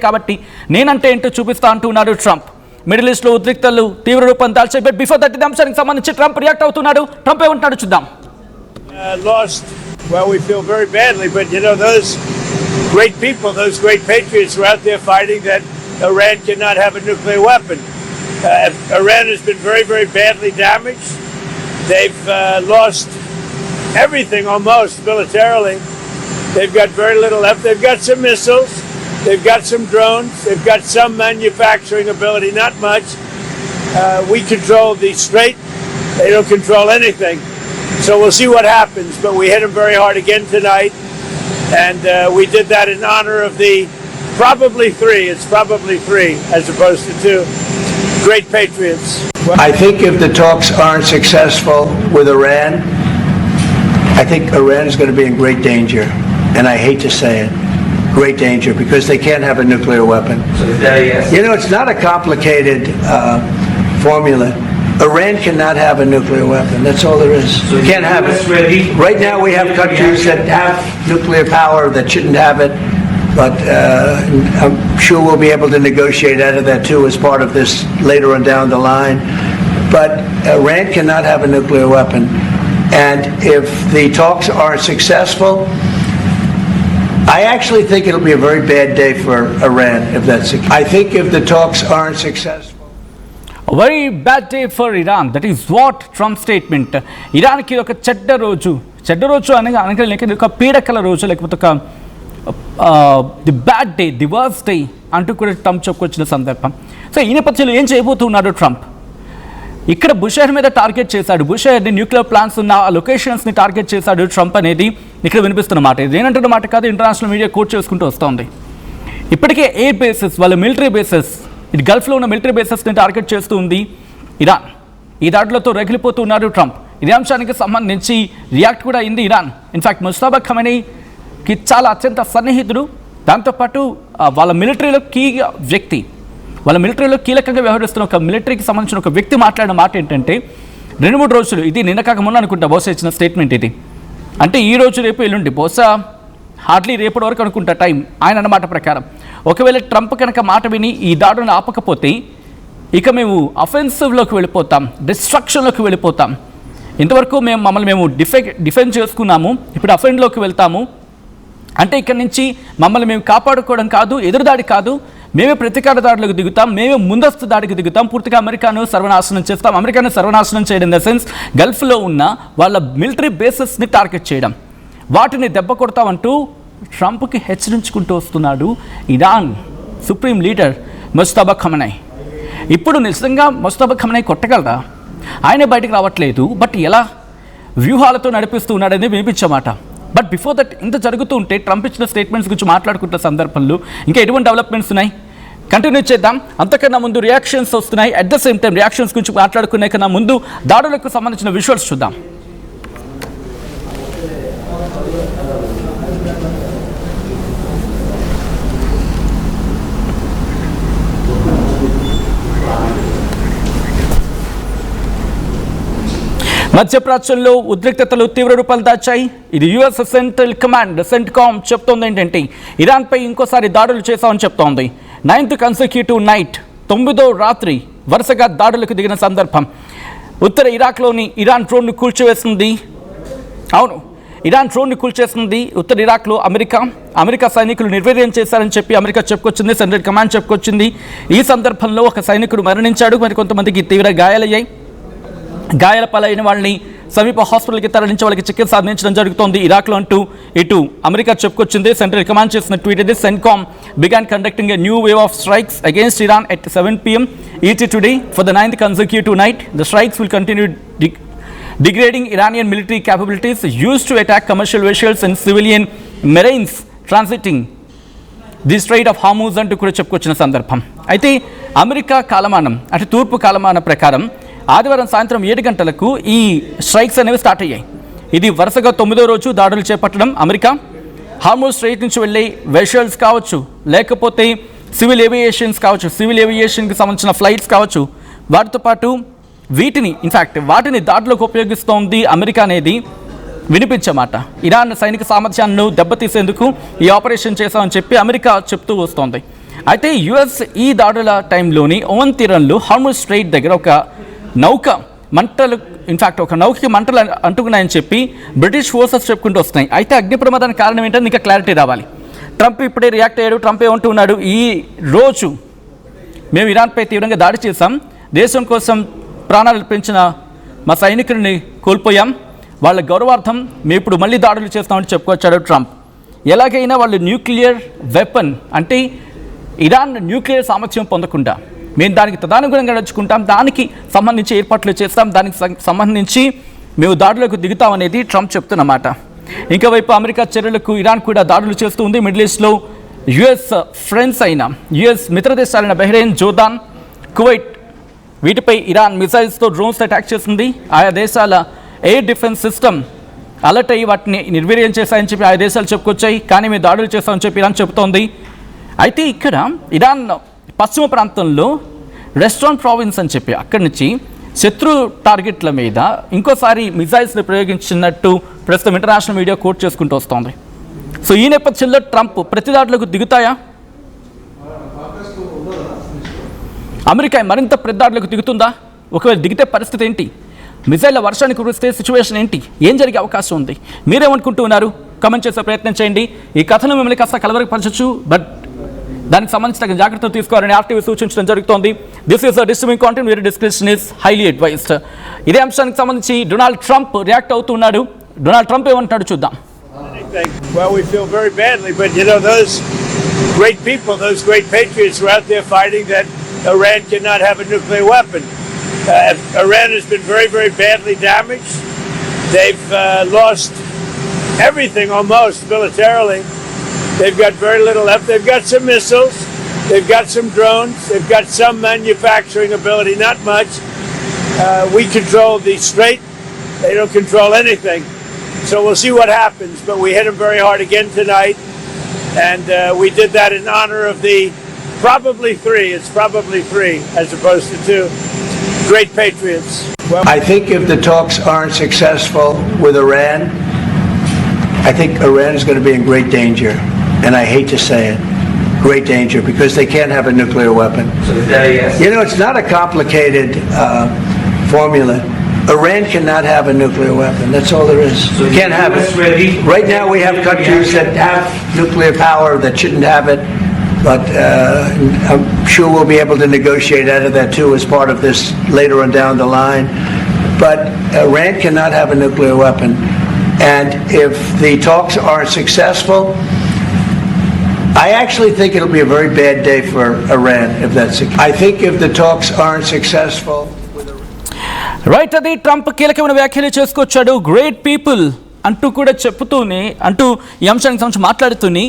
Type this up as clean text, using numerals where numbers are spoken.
కాబట్టి నేనంటే ఏంటో చూపిస్తా అంటున్నాడు ట్రంప్. మిడిల్ ఈస్ట్ లో ఉద్రిక్తలు తీవ్ర రూపం దాల్చాయి. బట్ బిఫోర్ దట్ ఈ అంశానికి సంబంధించి ట్రంప్ రియాక్ట్ అవుతున్నాడు. ట్రంప్ ఏమంటున్నాడు చూద్దాం. Lost, well, we feel very badly, but you know, those great people, those great patriots were out there fighting that Iran cannot have a nuclear weapon. Iran has been very, very badly damaged. They've lost everything almost militarily. They've got very little left. They've got some missiles. They've got some drones. They've got some manufacturing ability, not much. We control the strait. They don't control anything. So we'll see what happens. But we hit them very hard again tonight. And we did that in honor of the probably three as opposed to two great patriots. I think if the talks aren't successful with Iran, I think Iran is going to be in great danger. And I hate to say it. Great danger because they can't have a nuclear weapon. You know, it's not a complicated formula. Iran cannot have a nuclear weapon. That's all there is. So can't have it. Right now we have countries that have nuclear power that shouldn't have it. But I'm sure we'll be able to negotiate out of that too as part of this later on down the line. But Iran cannot have a nuclear weapon. And if the talks are successful, I actually think it'll be a very bad day for Iran if that's the case. I think if the talks aren't successful. A very bad day for Iran. That is what Trump's statement. Iran ki oka chedda roju అనగా ఒక పీడకల రోజు లేకపోతే ఒక the bad day, the worst day అంటూ కూడా Trump చెప్పుకొచ్చిన సందర్భం. So ఈ నేపథ్యంలో ఏం చేయబోతున్నాడు ట్రంప్? ఇక్కడ బుషెహర్ మీద టార్గెట్ చేశాడు. బుషెహర్ని న్యూక్లియర్ ప్లాంట్స్ ఉన్న ఆ లొకేషన్స్ని టార్గెట్ చేశాడు ట్రంప్ అనేది ఇక్కడ వినిపిస్తున్న మాట. ఇది ఏంటంటున్న మాట కాదు, ఇంటర్నేషనల్ మీడియా కోట్ చేసుకుంటూ వస్తుంది. ఇప్పటికే ఎయిర్ బేసెస్, వాళ్ళ మిలిటరీ బేసెస్, ఇది గల్ఫ్లో ఉన్న మిలిటరీ బేసెస్ని టార్గెట్ చేస్తూ ఉంది ఇరాన్. ఈ దాడులతో రగిలిపోతూ ఉన్నాడు ట్రంప్. ఇదే అంశానికి సంబంధించి రియాక్ట్ కూడా అయింది ఇరాన్. ఇన్ఫ్యాక్ట్ ముస్తాబా ఖమేనీకి చాలా అత్యంత సన్నిహితుడు, దాంతోపాటు వాళ్ళ మిలిటరీలో వ్యక్తి, వాళ్ళ మిలిటరీలో కీలకంగా వ్యవహరిస్తున్న ఒక మిలిటరీకి సంబంధించిన ఒక వ్యక్తి మాట్లాడిన మాట ఏంటంటే 2-3 రోజులు, ఇది నిన్న కాక మొన్న అనుకుంటా బహుశా ఇచ్చిన స్టేట్మెంట్ ఇది, అంటే ఈ రోజు రేపు ఎల్లుండి, బహుశా హార్డ్లీ రేపటి వరకు అనుకుంటా టైం ఆయన అన్నమాట ప్రకారం. ఒకవేళ ట్రంప్ కనుక మాట విని ఈ దాడులను ఆపకపోతే ఇక మేము అఫెన్సివ్లోకి వెళ్ళిపోతాం, డిస్ట్రక్షన్లోకి వెళ్ళిపోతాం. ఇంతవరకు మమ్మల్ని మేము డిఫెండ్ చేసుకున్నాము, ఇప్పుడు అఫెండ్లోకి వెళ్తాము. అంటే ఇక్కడి నుంచి మమ్మల్ని మేము కాపాడుకోవడం కాదు, ఎదురుదాడి కాదు, మేమే ప్రతీకార దాడులకు దిగుతాం, మేమే ముందస్తు దాడికి దిగుతాం, పూర్తిగా అమెరికాను సర్వనాశనం చేస్తాం. అమెరికాను సర్వనాశనం చేయడం ఇన్ ద సెన్స్ గల్ఫ్లో ఉన్న వాళ్ళ మిలిటరీ బేసెస్ని టార్గెట్ చేయడం, వాటిని దెబ్బ కొడతామంటూ ట్రంప్కి హెచ్చరించుకుంటూ వస్తున్నాడు ఇరాన్ సుప్రీం లీడర్ ముస్తాబా ఖమేనీ. ఇప్పుడు నిజంగా ముస్తాబా ఖమేనీ కొట్టగలరా? ఆయనే బయటకు రావట్లేదు, బట్ ఎలా వ్యూహాలతో నడిపిస్తూ ఉన్నాడని వినిపించమాట. బట్ బిఫోర్ దట్ ఇంత జరుగుతూ ఉంటే ట్రంప్ ఇచ్చిన స్టేట్మెంట్స్ గురించి మాట్లాడుకుంటున్న సందర్భంలో ఇంకా ఎటువంటి డెవలప్మెంట్స్ ఉన్నాయి కంటిన్యూ చేద్దాం. అంతకన్నా ముందు రియాక్షన్స్ వస్తున్నాయి. At the same time reactions గురించి మాట్లాడుకునే కన్నా ముందు దాడులకు సంబంధించిన విజువల్స్ చూద్దాం. మధ్యప్రాచ్యంలో ఉద్రిక్తతలు తీవ్ర రూపాలు దాచాయి. ఇది యుఎస్ సెంట్రల్ కమాండ్ సెంట్కామ్ చెప్తోంది ఏంటంటే ఇరాన్పై ఇంకోసారి దాడులు చేశామని చెప్తోంది. 9th కన్సిక్యూటివ్ నైట్, 9వ రాత్రి వరుసగా దాడులకు దిగిన సందర్భం. ఉత్తర ఇరాక్లోని ఇరాన్ డ్రోన్ను కూల్చివేసింది. అవును, ఇరాన్ డ్రోన్ను కూల్చేసింది. ఉత్తర ఇరాక్లో అమెరికా సైనికులు నిర్వీర్యం చేశారని చెప్పి అమెరికా చెప్పుకొచ్చింది, సెంట్రల్ కమాండ్ చెప్పుకొచ్చింది. ఈ సందర్భంలో ఒక సైనికుడు మరణించాడు, మరి కొంతమందికి తీవ్ర గాయాలయ్యాయి. గాయాల పాలైన వాళ్ళని సమీప హాస్పిటల్కి తరలించి వాళ్ళకి చికిత్స అందించడం జరుగుతోంది ఇరాక్లో అంటూ ఇటు అమెరికా చెప్పుకొచ్చింది. సెంట్రల్ కమాండ్ చేసిన ట్వీట్ ఇది. CENTCOM began conducting a new wave of strikes against Iran at 7 p.m. ET today for the 9th consecutive night. The strikes will continue degrading Iranian military capabilities used to attack commercial vessels and civilian marines transiting the straight of Hormuz అంటూ కూడా చెప్పుకొచ్చిన సందర్భం. అయితే America కాలమానం అంటే తూర్పు కాలమాన ప్రకారం ఆదివారం సాయంత్రం 7 గంటలకు ఈ స్ట్రైక్స్ అనేవి స్టార్ట్ అయ్యాయి. ఇది వరుసగా 9వ రోజు దాడులు చేపట్టడం. అమెరికా హార్మూజ్ స్ట్రైట్ నుంచి వెళ్ళే వెషల్స్ కావచ్చు, లేకపోతే సివిల్ ఏవియేషన్స్ కావచ్చు, సివిల్ ఏవియేషన్కి సంబంధించిన ఫ్లైట్స్ కావచ్చు, వాటితో పాటు వాటిని దాడులకు ఉపయోగిస్తోంది అమెరికా అనేది వినిపించమాట. ఇరాన్ సైనిక సామర్థ్యాలను దెబ్బతీసేందుకు ఈ ఆపరేషన్ చేశామని చెప్పి అమెరికా చెప్తూ వస్తోంది. అయితే యుఎస్ ఈ దాడుల టైంలోని ఓమన్ తీరంలో హార్ముజ్ స్ట్రైట్ దగ్గర ఒక నౌక మంటలు ఇన్ఫాక్ట్ ఒక నౌకకి మంటలు అంటుకున్నాయని చెప్పి బ్రిటిష్ ఫోర్సెస్ చెప్పుకుంటూ వస్తున్నాయి. అయితే అగ్ని ప్రమాదానికి కారణం ఏంటని ఇంకా క్లారిటీ రావాలి. ట్రంప్ ఇప్పుడే రియాక్ట్ అయ్యాడు. ట్రంప్ ఏమంటున్నాడు, ఈ రోజు మేము ఇరాన్పై తీవ్రంగా దాడి చేశాం, దేశం కోసం ప్రాణాలు పెంచిన మా సైనికుడిని కోల్పోయాం, వాళ్ళ గౌరవార్థం మేము ఇప్పుడు మళ్ళీ దాడులు చేస్తామని చెప్పుకొచ్చాడు ట్రంప్. ఎలాగైనా వాళ్ళు న్యూక్లియర్ వెపన్ అంటే ఇరాన్ న్యూక్లియర్ సామర్థ్యం పొందకుండా మేము దానికి తదనుగుణంగా నడుచుకుంటాం, దానికి సంబంధించి ఏర్పాట్లు చేస్తాం, దానికి సంబంధించి మేము దాడులకు దిగుతామనేది ట్రంప్ చెప్తున్నమాట. ఇంకోవైపు అమెరికా చర్యలకు ఇరాన్ కూడా దాడులు చేస్తూ ఉంది. మిడిల్ ఈస్ట్లో యుఎస్ ఫ్రెండ్స్ అయిన యుఎస్ మిత్ర దేశాలైన బహ్రెయిన్, జోర్దాన్, కువైట్ వీటిపై ఇరాన్ మిసైల్స్తో డ్రోన్స్ అటాక్ చేసింది. ఆయా దేశాల ఎయిర్ డిఫెన్స్ సిస్టమ్ అలర్ట్ అయ్యి వాటిని నిర్వీర్యం చేశాయని చెప్పి ఆయా దేశాలు చెప్పుకొచ్చాయి. కానీ మేము దాడులు చేస్తామని చెప్పి ఇరాన్ చెబుతోంది. అయితే ఇక్కడ ఇరాన్ పశ్చిమ ప్రాంతంలో రెస్టారెంట్ ప్రావిన్స్ అని చెప్పి అక్కడి నుంచి శత్రు టార్గెట్ల మీద ఇంకోసారి మిసైల్స్ని ప్రయోగించినట్టు ప్రస్తుతం ఇంటర్నేషనల్ మీడియా కోట్ చేసుకుంటూ వస్తోంది. సో ఈ నేపథ్యంలో ట్రంప్ ప్రతిదాడులకు దిగుతాయా, అమెరికా మరింత ప్రతిదాడులకు దిగుతుందా, ఒకవేళ దిగితే పరిస్థితి ఏంటి, మిసైళ్ల వర్షానికి కురిస్తే సిచ్యువేషన్ ఏంటి, ఏం జరిగే అవకాశం ఉంది, మీరేమనుకుంటూ ఉన్నారు కామెంట్ చేసే ప్రయత్నం చేయండి. ఈ కథను మిమ్మల్ని కాస్త కలవరపరచచ్చు, బట్ దానికి సంబంధించి తగిన జాగ్రత్తలు తీసుకోవాలని ఆర్టీవీ సూచించడం జరుగుతోంది. దిస్ ఈస్ డిస్ట్రిబ్యూటింగ్ కాంటెంట్, వేరే డిస్క్రిప్షన్ ఇస్ హైలీ అడ్వైజ్డ్. ఇదే అంశానికి సంబంధించి డొనాల్డ్ ట్రంప్ రియాక్ట్ అవుతున్నాడు. డొనాల్డ్ ట్రంప్ ఏమంటున్నాడు చూద్దాం. Well, we feel very badly, but those great people, those great patriots were out there fighting that Iran cannot have a nuclear weapon. Iran has been very, very badly damaged. They've lost everything almost militarily. They've got very little left. They've got some missiles. They've got some drones. They've got some manufacturing ability, not much. We control the strait. They don't control anything. So we'll see what happens. But we hit them very hard again tonight. And we did that in honor of the probably three as opposed to two great patriots. Well, I think if the talks aren't successful with Iran, I think Iran is going to be in great danger. And I hate to say it, great danger, because they can't have a nuclear weapon. It's not a complicated formula. Iran cannot have a nuclear weapon. That's all there is. You can't have it. Right now we have countries that have nuclear power that shouldn't have it, but I'm sure we'll be able to negotiate out of that too as part of this later on down the line. But Iran cannot have a nuclear weapon. And if the talks aren't successful, I actually think it'll be a very bad day for Iran if that's the case. I think if the talks aren't successful with Iran. Right, అది Trump కీలకమైన వ్యాఖ్యలు చేసుకొచ్చాడు. Great people అంటూ కూడా చెప్తూనే అంటూ ఈ అంశానికి సంబంధించి మాట్లాడుతూనే